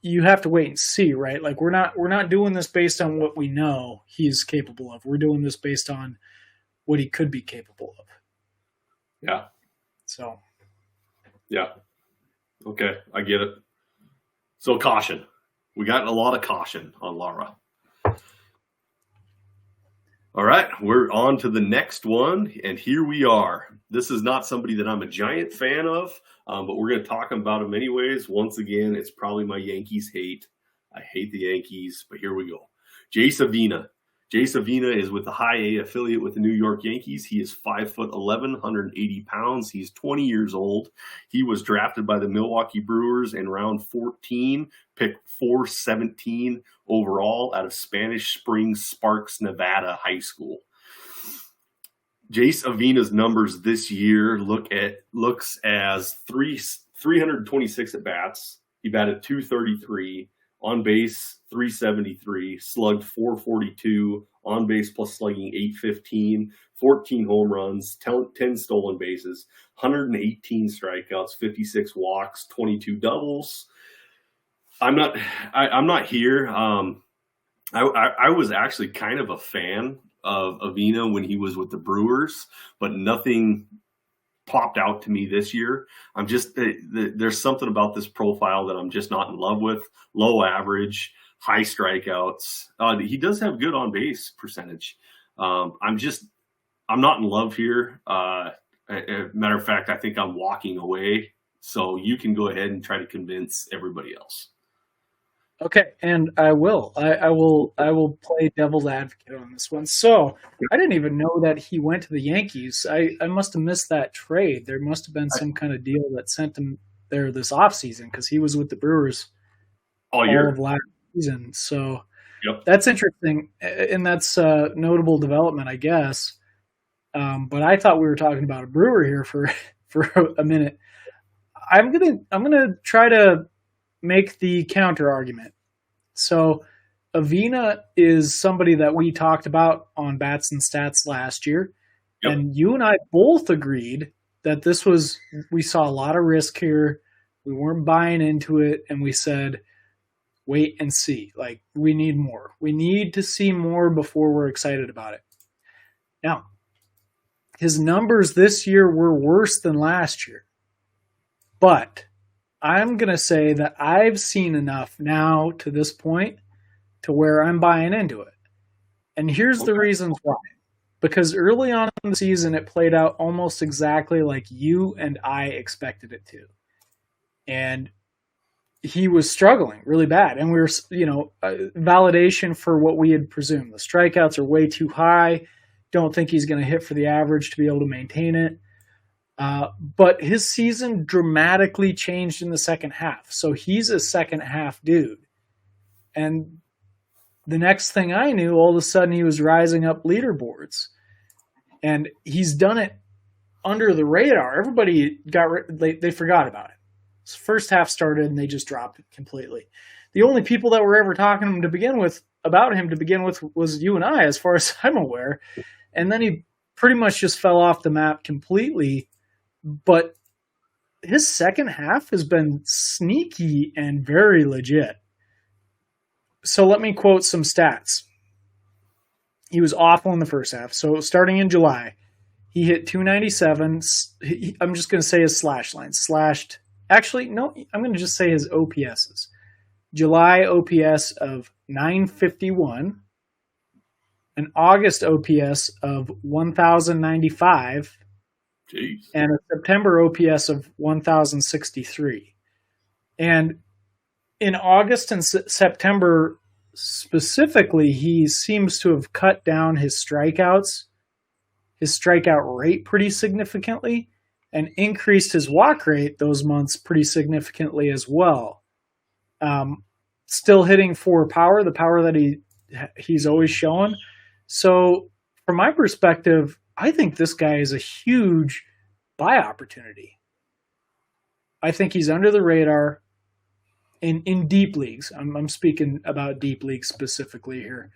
you have to wait and see, right? Like we're not doing this based on what we know he's capable of. We're doing this based on what he could be capable of. Yeah. So. Yeah. Okay, I get it. So caution. We got a lot of caution on Lara. All right, we're on to the next one, and here we are. This is not somebody that I'm a giant fan of, but we're going to talk about him anyways. Once again, it's probably my Yankees hate. I hate the Yankees, but here we go. Jace Avina. Jace Avina is with the High A affiliate with the New York Yankees. He is 5'11", 180 pounds. He's 20 years old. He was drafted by the Milwaukee Brewers in round 14, picked 417 overall out of Spanish Springs Sparks, Nevada High School. Jace Avina's numbers this year looks as 326 at bats. He batted .233. On base, 373, slugged 442, on base plus slugging 815, 14 home runs, 10 stolen bases, 118 strikeouts, 56 walks, 22 doubles. I'm not here. I was actually kind of a fan of Avina when he was with the Brewers, but nothing popped out to me this year. I'm just there's something about this profile that I'm just not in love with. Low average, high strikeouts. He does have good on base percentage. I'm not in love here. Matter of fact, I think I'm walking away. So you can go ahead and try to convince everybody else. Okay, and I will. I will play devil's advocate on this one. So I didn't even know that he went to the Yankees. I must have missed that trade. There must have been some kind of deal that sent him there this offseason because he was with the Brewers all of last season. So That's interesting, and that's a notable development, I guess. But I thought we were talking about a Brewer here for a minute. I'm gonna try to make the counter argument. So Avina is somebody that we talked about on Bats and Stats last year. Yep. And you and I both agreed that we saw a lot of risk here. We weren't buying into it. And we said, wait and see. Like, we need more. We need to see more before we're excited about it. Now, his numbers this year were worse than last year. But I'm going to say that I've seen enough now to this point to where I'm buying into it. And here's the reasons why. Because early on in the season, it played out almost exactly like you and I expected it to. And he was struggling really bad. And we were, validation for what we had presumed. The strikeouts are way too high. Don't think he's going to hit for the average to be able to maintain it. But his season dramatically changed in the second half. So he's a second half dude. And the next thing I knew, all of a sudden he was rising up leaderboards. And he's done it under the radar. Everybody they forgot about it. So first half started and they just dropped it completely. The only people that were ever talking to him about him to begin with was you and I, as far as I'm aware. And then he pretty much just fell off the map completely. But his second half has been sneaky and very legit. So let me quote some stats. He was awful in the first half. So starting in July, he hit 297. I'm just going to say his slash line. Actually, no, I'm going to just say his OPSs. July OPS of 951. An August OPS of 1,095. Jeez. And a September OPS of 1,063. And in August and September specifically, he seems to have cut down his strikeout rate pretty significantly, and increased his walk rate those months pretty significantly as well. Still hitting for power, the power that he's always shown. So from my perspective, I think this guy is a huge buy opportunity. I think he's under the radar in deep leagues. I'm speaking about deep leagues specifically here.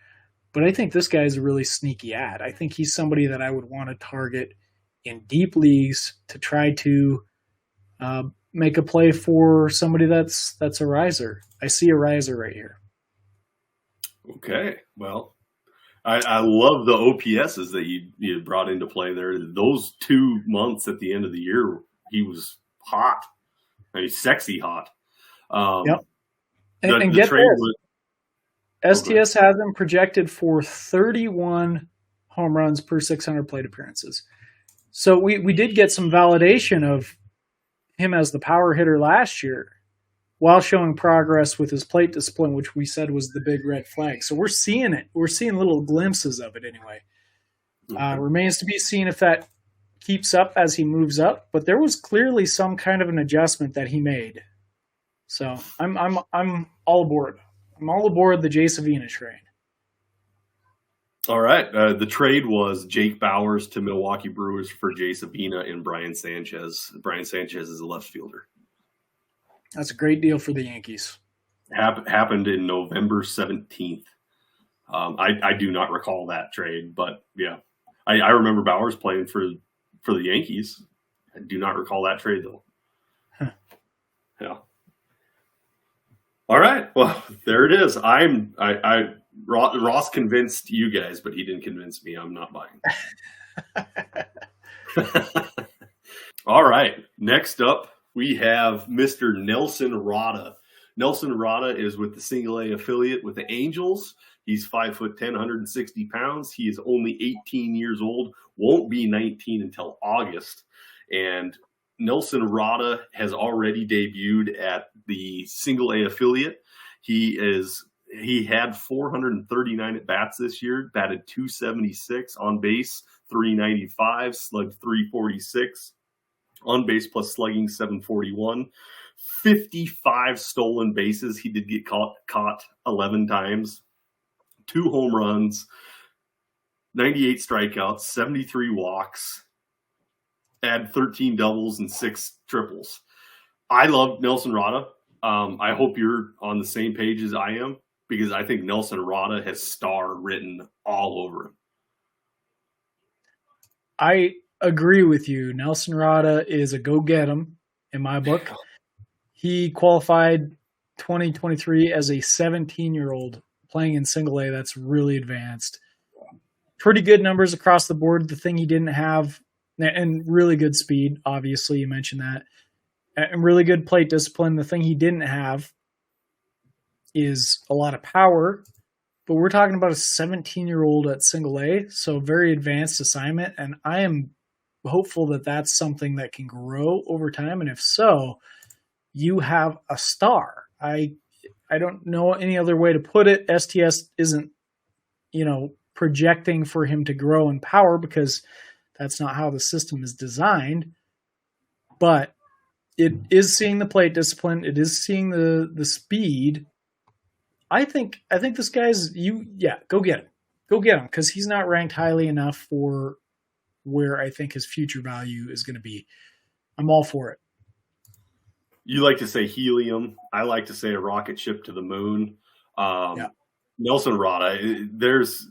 But I think this guy is a really sneaky ad. I think he's somebody that I would want to target in deep leagues to try to make a play for somebody that's a riser. I see a riser right here. Okay, well, I love the OPSs that you brought into play there. Those 2 months at the end of the year, he was hot. I mean, sexy hot. Yep. And get this. STS has him projected for 31 home runs per 600 plate appearances. So we did get some validation of him as the power hitter last year while showing progress with his plate discipline, which we said was the big red flag. So we're seeing it. We're seeing little glimpses of it anyway. Okay. Remains to be seen if that keeps up as he moves up, but there was clearly some kind of an adjustment that he made. So I'm all aboard. I'm all aboard the Jay Savina train. All right. The trade was Jake Bauers to Milwaukee Brewers for Jay Savina and Brian Sanchez. Brian Sanchez is a left fielder. That's a great deal for the Yankees. Happened in November 17th. I do not recall that trade, but yeah, I remember Bauers playing for the Yankees. I do not recall that trade though. Huh. Yeah. All right. Well, there it is. Ross convinced you guys, but he didn't convince me. I'm not buying. All right. Next up, we have Mr. Nelson Rada. Nelson Rada is with the Single A affiliate with the Angels. He's 5'10", 160 pounds. He is only 18 years old, won't be 19 until August. And Nelson Rada has already debuted at the Single A affiliate. He had 439 at bats this year, batted 276, on base 395, slugged 346, on base plus slugging 741, 55 stolen bases. He did get caught 11 times, 2 home runs, 98 strikeouts, 73 walks, had 13 doubles and 6 triples. I love Nelson Rada. I hope you're on the same page as I am, because I think Nelson Rada has star written all over him. I agree with you. Nelson Rada is a go-get-em in my book. He qualified 2023 as a 17-year-old playing in Single A. That's really advanced. Pretty good numbers across the board. The thing he didn't have, and really good speed, obviously, you mentioned that, and really good plate discipline. The thing he didn't have is a lot of power, but we're talking about a 17-year-old at Single A, so very advanced assignment, and I am hopeful that that's something that can grow over time, and if so, you have a star. I don't know any other way to put it. STS isn't, projecting for him to grow in power because that's not how the system is designed, but it is seeing the plate discipline. It is seeing the speed. I think this guy's go get him. Go get him, because he's not ranked highly enough for where I think his future value is going to be. I'm all for it. You like to say helium. I like to say a rocket ship to the moon. Nelson Rada, there's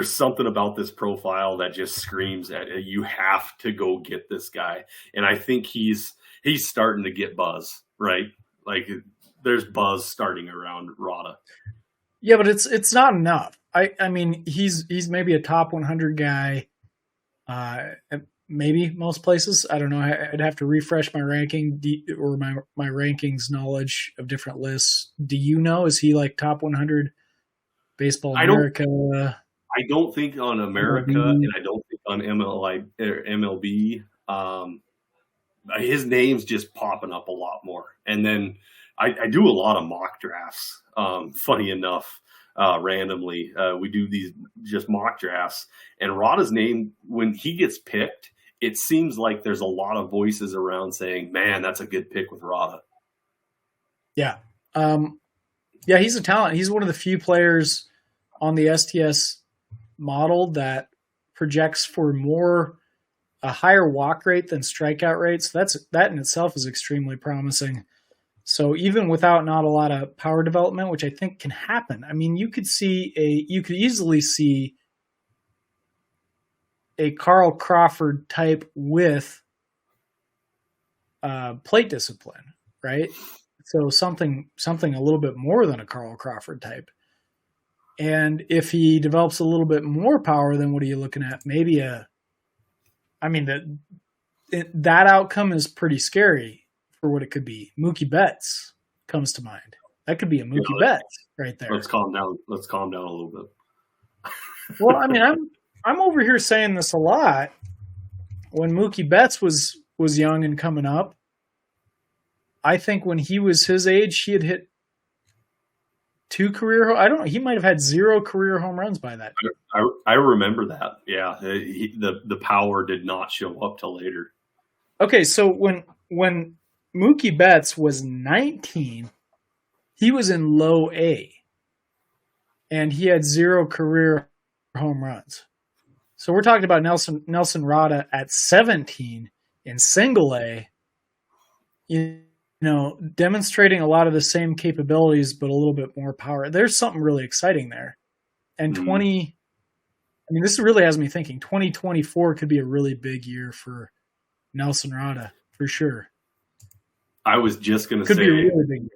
something about this profile that just screams at you have to go get this guy. And I think he's starting to get buzz, right? Like there's buzz starting around Rada. Yeah, but it's not enough. I mean, he's maybe a top 100 guy, maybe most places. I don't know. I'd have to refresh my ranking or my rankings knowledge of different lists. Do you know? Is he like top 100 Baseball America? I don't think on America, and I don't think on MLB. His name's just popping up a lot more. And then I do a lot of mock drafts. Funny enough, randomly, we do these just mock drafts. And Rada's name, when he gets picked, it seems like there's a lot of voices around saying, man, that's a good pick with Rada. Yeah. Yeah, he's a talent. He's one of the few players on the STS model that projects for a higher walk rate than strikeout rate. So that in itself is extremely promising. So even without not a lot of power development, which I think can happen, I mean, you could easily see a Carl Crawford type with plate discipline, right? So something a little bit more than a Carl Crawford type. And if he develops a little bit more power, then what are you looking at? Maybe that outcome is pretty scary for what it could be. Mookie Betts comes to mind. That could be a Mookie Betts right there. Let's calm down. Let's calm down a little bit. Well, I mean, I'm over here saying this a lot. When Mookie Betts was young and coming up, I think when he was his age, he had hit 2 career. He might have had 0 career home runs by that. I remember that. Yeah, the power did not show up till later. Okay, so when Mookie Betts was 19, he was in low A, and he had 0 career home runs. So we're talking about Nelson Rada at 17 in single A. Demonstrating a lot of the same capabilities, but a little bit more power. There's something really exciting there. And this really has me thinking 2024 could be a really big year for Nelson Rada, for sure. I was just going to say, could be a really big year.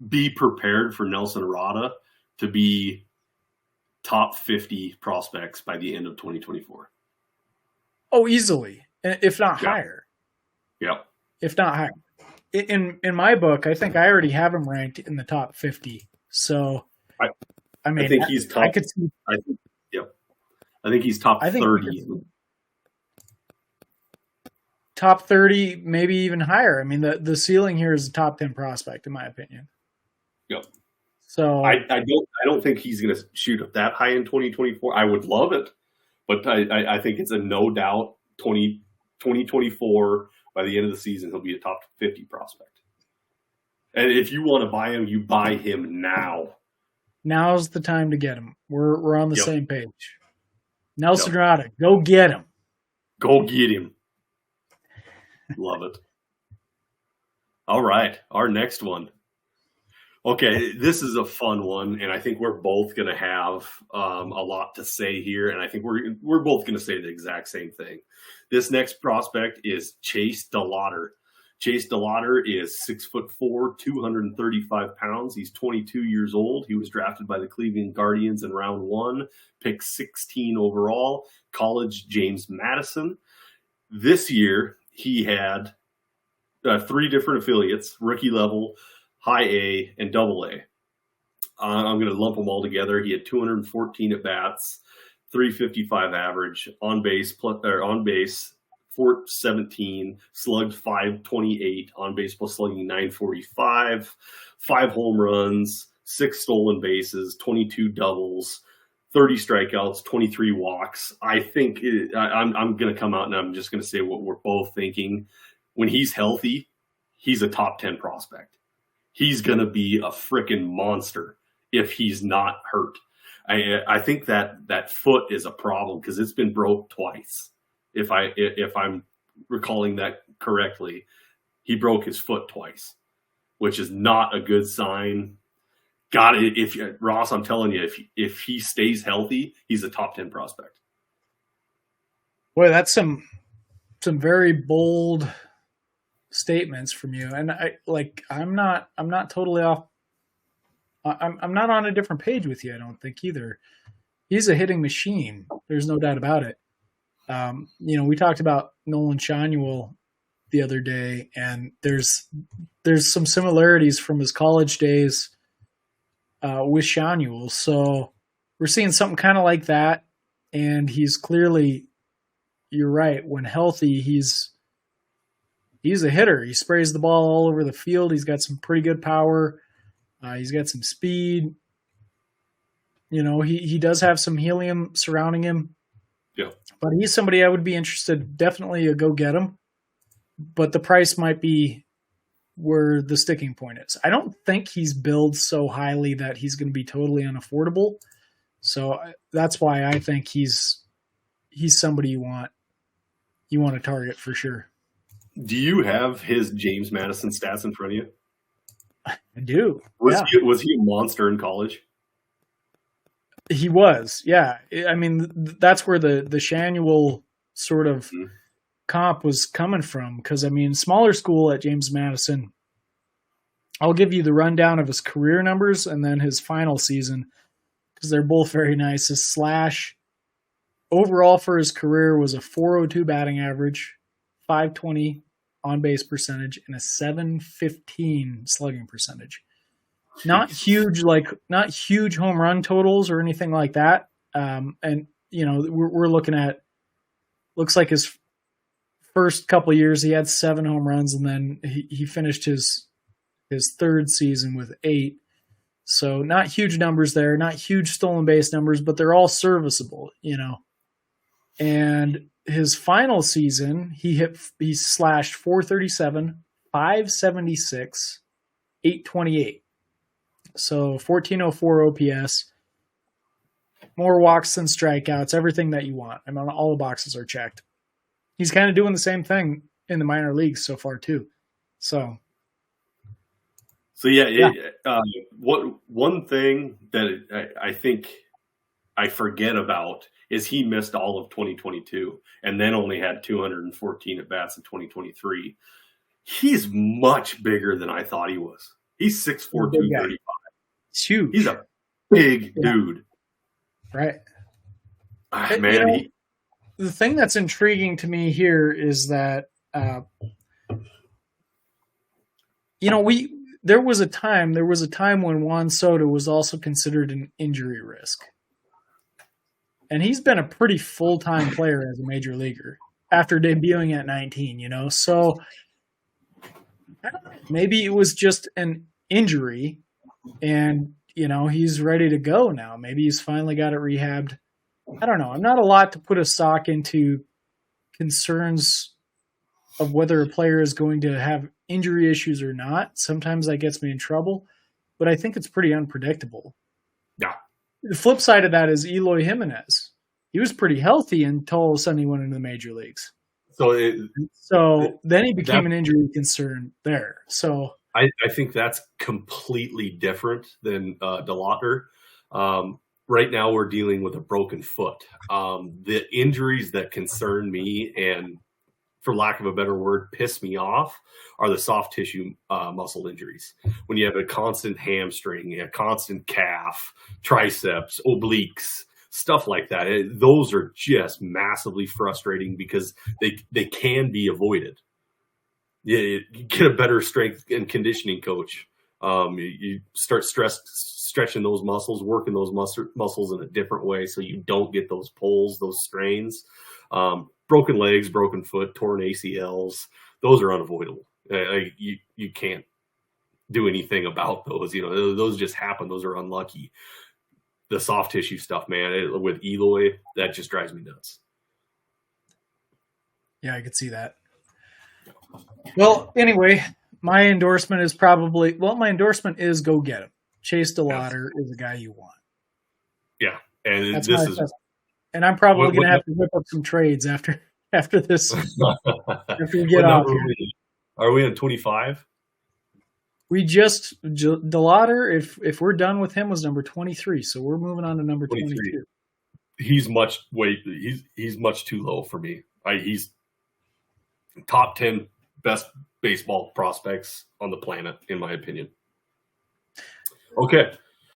Be prepared for Nelson Rada to be top 50 prospects by the end of 2024. Oh, easily. If not higher. Yeah. If not higher. In my book, I think I already have him ranked in the top 50. So, I think he's top. I think he's top 30. Top 30, maybe even higher. I mean, the ceiling here is a top 10 prospect, in my opinion. Yep. So I don't think he's going to shoot up that high in 2024. I would love it, but I think it's a no doubt 2024. By the end of the season, he'll be a top 50 prospect. And if you want to buy him, you buy him now. Now's the time to get him. We're on the same page. Nelson Rada, go get him. Go get him. Love it. All right, our next one. Okay, this is a fun one, and I think we're both going to have a lot to say here, and I think we're both going to say the exact same thing. This next prospect is Chase DeLauter. Chase DeLauter is 6'4", 235 pounds. He's 22 years old. He was drafted by the Cleveland Guardians in round 1, picked 16 overall. College, James Madison. This year, he had 3 different affiliates, rookie level, high A, and double A. I'm going to lump them all together. He had 214 at bats, 355 average, on base 417, slugged 528, on base plus slugging 945, 5 home runs, 6 stolen bases, 22 doubles, 30 strikeouts, 23 walks. I think I'm going to come out and I'm just going to say what we're both thinking. when he's healthy, he's a top 10 prospect. He's going to be a freaking monster if he's not hurt. I think that foot is a problem because it's been broke twice. If I'm recalling that correctly, he broke his foot twice, which is not a good sign. Ross, I'm telling you, if he stays healthy, he's a top 10 prospect. Boy, that's some very bold statements from you, and I'm not totally off. I'm not on a different page with you. I don't think either. He's a hitting machine. There's no doubt about it. We talked about Nolan Shanuel the other day, and there's some similarities from his college days with Shanuel. So we're seeing something kind of like that, and he's clearly, you're right, when healthy, he's a hitter. He sprays the ball all over the field. He's got some pretty good power. He's got some speed. He does have some helium surrounding him. Yeah. But he's somebody I would be interested, definitely go get him. But the price might be where the sticking point is. I don't think he's billed so highly that he's going to be totally unaffordable. So that's why I think he's somebody you want to target for sure. Do you have his James Madison stats in front of you? I do. Was he a monster in college? He was, yeah. I mean, that's where the Shanuel sort of comp was coming from. Because, I mean, smaller school at James Madison, I'll give you the rundown of his career numbers and then his final season, because they're both very nice. His slash overall for his career was a .402 batting average, .520 on-base percentage, and a .715 slugging percentage. Not huge home run totals or anything like that. We're looking at, looks like his first couple of years he had 7 home runs, and then he finished his third season with 8. So not huge numbers there, not huge stolen base numbers, but they're all serviceable, And his final season, he slashed .437, .576, .828. So 1404 OPS, more walks than strikeouts, everything that you want. I mean, all the boxes are checked. He's kind of doing the same thing in the minor leagues so far too. So yeah. One thing that I think I forget about is he missed all of 2022 and then only had 214 at bats in 2023. He's much bigger than I thought he was. He's 6'4", 235. It's huge. He's a big dude. Right. Man, the thing that's intriguing to me here is that, there was a time when Juan Soto was also considered an injury risk. And he's been a pretty full-time player as a major leaguer after debuting at 19, So I don't know, maybe it was just an injury and, he's ready to go now. Maybe he's finally got it rehabbed. I don't know. I'm not a lot to put a stock into concerns of whether a player is going to have injury issues or not. Sometimes that gets me in trouble, but I think it's pretty unpredictable. Yeah. The flip side of that is Eloy Jimenez. He was pretty healthy until all of a sudden he went into the major leagues. So then he became an injury concern there. So I think that's completely different than DeLauter. Right now we're dealing with a broken foot. The injuries that concern me and, for lack of a better word, piss me off are the soft tissue muscle injuries. When you have a constant hamstring, a constant calf, triceps, obliques, stuff like that. Those are just massively frustrating because they can be avoided. You get a better strength and conditioning coach. You start stretching those muscles, working those muscles in a different way so you don't get those pulls, those strains. Broken legs, broken foot, torn ACLs, those are unavoidable. You can't do anything about those. Those just happen. Those are unlucky. The soft tissue stuff, man, with Eloy, that just drives me nuts. Yeah, I could see that. Well, anyway, my endorsement is go get him. Chase DeLauder is the guy you want. Yeah, and That's this my is. assessment. And I'm probably going to have to whip up some trades after this. After we get off here. Are we in 25? We just DeLauder. If we're done with him, was number 23. So we're moving on to number 22. He's much too low for me. He's top 10 best baseball prospects on the planet, in my opinion. Okay,